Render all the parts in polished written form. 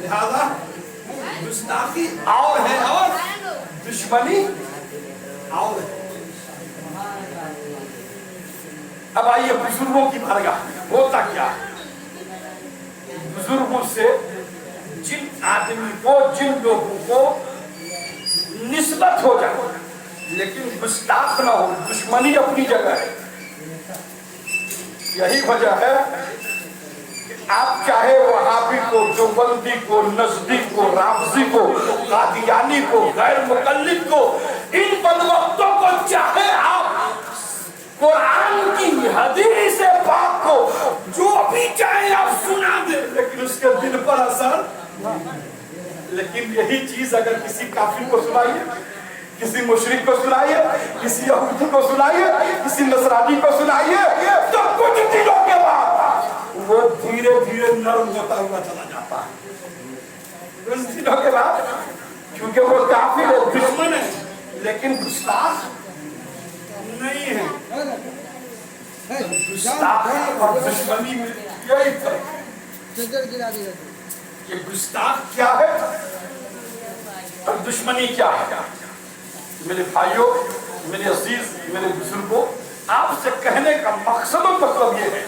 لہذا گستاخی اور ہے اور دشمنی اور ہے. اب آئیے بزرگوں کی بارگاہ میں ہوتا کیا ہے؟ بزرگوں سے جن آدمی کو جن لوگوں کو نسبت ہو جائے لیکن گستاخ نہ ہو, دشمنی اپنی جگہ ہے. یہی وجہ ہے کہ آپ چاہے وہابی کو, دیوبندی کو, نجدی کو, رافضی کو, قادیانی کو, غیر مقلد کو, ان بدبختوں کو چاہے آپ قرآن کی حدیث پاک کو جو بھی چاہے آپ سنا دیں لیکن اس کے دل پر اثر. لیکن یہی چیز اگر کسی کافر کو سنائیے, کسی مشرک کو سنائیے, کسی یہودی کو سنائیے, کسی نصرانی کو سنائیے, تو کچھ دنوں کے بعد وہ دھیرے دھیرے نرم ہوتا ہوا چلا جاتا ہے. کچھ دنوں کے بعد, کیونکہ وہ کافر ہے, دشمن ہے, لیکن گستاخ نہیں ہے. گستاخ اور دشمنی میں یہی فرق ہے کہ گستاخ کیا ہے اور دشمنی کیا ہے. میرے بھائیوں, میرے عزیز, میرے بزرگوں, آپ سے کہنے کا مقصد و مطلب یہ ہے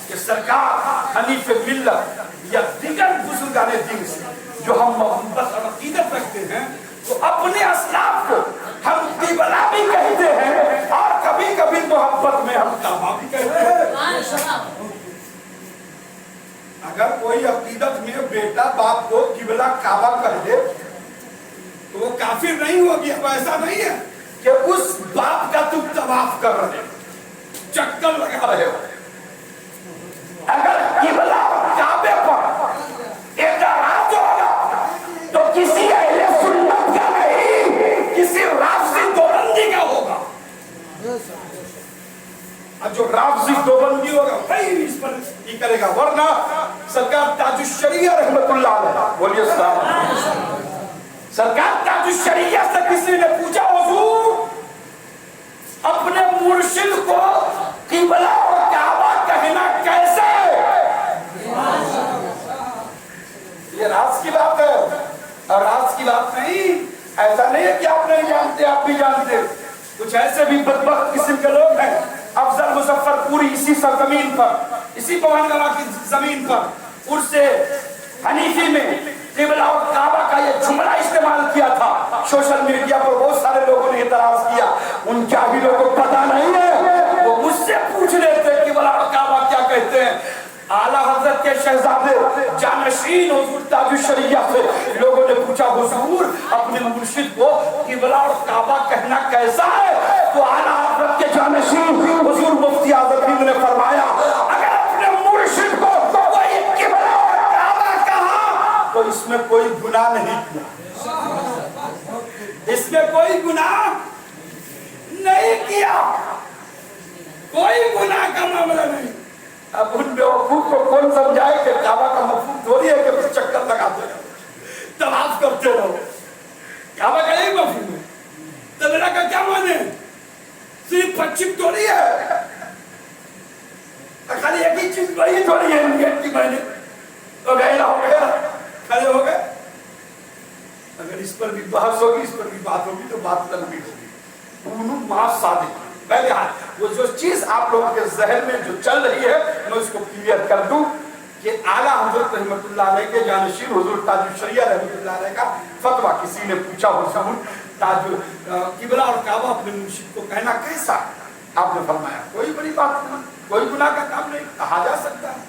کہ سرکار حنیف ملت یا دیگر بزرگان دین سے جو ہم محبت اور عقیدت رکھتے ہیں تو اپنے اسلاف کو ہم قبلہ بھی کہتے ہیں اور کبھی کبھی محبت میں ہم کعبہ بھی کہتے ہیں. اگر کوئی عقیدت میں بیٹا باپ کو قبلہ کعبہ کہہ دے تو وہ کافر نہیں ہوگی. اب ایسا نہیں ہے کہ اس باپ کا تم طواف کر رہے ہو, چکر لگا رہے ہو. اگر قبلہ کعبے پر اعتراض ہوگا تو کسی اہل سنت کا نہیں, کسی رافضی دیوبندی کا ہوگا. جو رافضی دیوبندی ہوگا وہی اس پر یہ کرے گا, ورنہ سرکار تاج الشریعہ رحمت اللہ علیہ, بولیے السلام علیکم, سرکار تاج الشریعہ سے کسی نے پوچھا حضور اپنے مرشد کو قبلہ اور کعبہ کہنا کیسے ہے؟ یہ راز کی بات ہے اور راز کی بات نہیں. ایسا نہیں ہے کہ آپ نہیں جانتے, آپ بھی جانتے. کچھ ایسے بھی بدبخت قسم کے لوگ ہیں, افضل مظفر پوری اسی سرزمین پر, اسی پوان گڑھ کی زمین پر عرص حنیفی میں قبلہ اور کعبہ کا یہ جملہ استعمال کیا تھا. سوشل میڈیا پر بہت سارے لوگوں نے اعتراض کیا, ان جاہلوں کو پتہ نہیں ہے, وہ مجھ سے پوچھ رہے تھے قبلہ اور کعبہ کیا کہتے ہیں. اعلیٰ حضرت کے شہزادے جانشین حضور تاج الشریعہ سے لوگوں نے پوچھا حضور اپنے مرشد کو قبلہ اور کعبہ کہنا کیسا ہے؟ تو اعلیٰ حضرت کے جانشین حضور مفتی اعظم ہند نے فرمایا اگر اپنے مرشد کو کوئی قبلہ اور کعبہ کہا تو اس میں کوئی گناہ نہیں کیا, اس میں کوئی گناہ نہیں کیا, کوئی گناہ کا معاملہ نہیں. اب ان بیوقوف کو کون سمجھائے کہ کعبہ کا مفہوم تھوڑی ہے کہ بس چکر لگاتے رہو, طواف کرتے رہو. کعبہ کا یہی مفہوم ہے. قبلہ کا کیا معنی ہے؟ صرف پچھم تھوڑی ہے, خالی ایک ہی چیز وہی تھوڑی ہے انگیٹ کی معنی. تو گئے ہو گیا, کھڑے ہو گئے. اگر اس پر بھی بحث ہوگی, اس پر بھی بات ہوگی تو بات لمبی ہوگی. دونوں ماں صادق. پہلے وہ جو چیز آپ لوگوں کے ذہن میں جو چل رہی ہے میں اس کو کلیئر کر دوں کہ اعلیٰ حضرت رحمت اللہ علیہ کے جانشین حضور تاج الشریعہ رحمت اللہ علیہ کا فتویٰ کسی نے پوچھا حضور تاج قبلہ اور کعبہ اپنے مرشد کو کہنا کیسا؟ آپ نے فرمایا کوئی بڑی بات نہیں, کوئی گناہ کا کام نہیں, کہا جا سکتا ہے.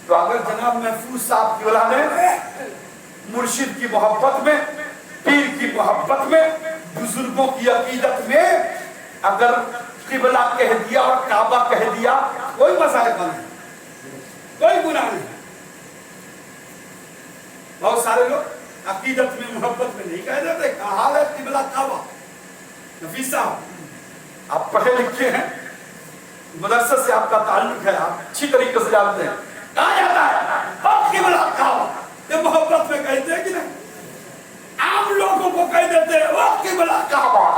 تو اگر جناب محفوظ صاحب قبلہ نے مرشد کی محبت میں, پیر کی محبت میں, بزرگوں کی عقیدت میں اگر قبلہ کہہ دیا اور کعبہ کہہ دیا کوئی مذائقہ نہیں, کوئی گناہ نہیں. بہت سارے لوگ عقیدت میں محبت میں نہیں کہہ دیتے کہا ہے قبلہ کعبہ. نفیس صاحب آپ پڑھے لکھے ہیں, مدرسہ سے آپ کا تعلق ہے, آپ اچھی طریقے سے جانتے ہیں, کہا جاتا ہے قبلہ کعبہ, یہ محبت میں کہتے ہیں کہ نہیں؟ عام لوگوں کو کہہ دیتے ہیں قبلہ کعبہ.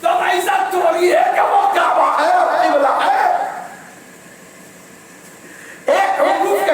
تو ایسا تھوڑی ہے کہ وہ کعبہ ہے اور قبلہ ہے. ایک حقوق کے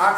8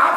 8